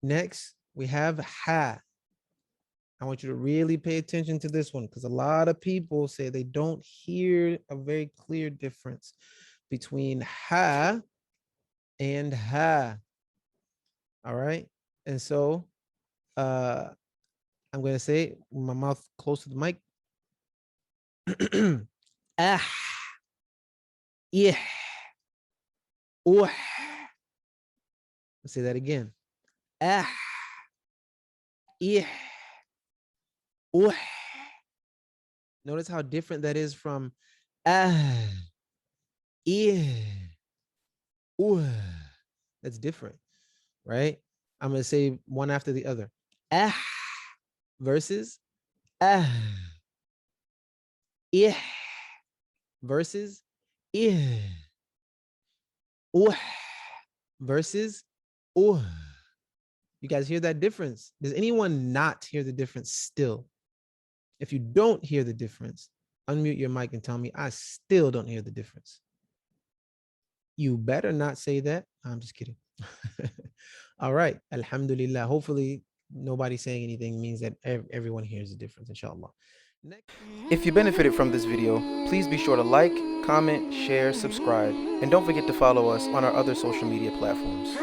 Next, we have ha. I want you to really pay attention to this one because a lot of people say they don't hear a very clear difference between ha and ha. All right. And so I'm going to say with my mouth close to the mic. Ah, ih, uh. Let's say that again. Ah, ih, uh. Notice how different that is from ah, ih, uh. That's different, right? I'm going to say one after the other. Ah versus ah. Ih versus ih. Versus You guys hear that difference? Does anyone not hear the difference still? If you don't hear the difference, unmute your mic and tell me I still don't hear the difference. You better not say that. I'm just kidding. All right. Alhamdulillah. Hopefully nobody saying anything means that everyone hears the difference, inshallah. Next. If you benefited from this video, please be sure to like, comment, share, subscribe, and don't forget to follow us on our other social media platforms.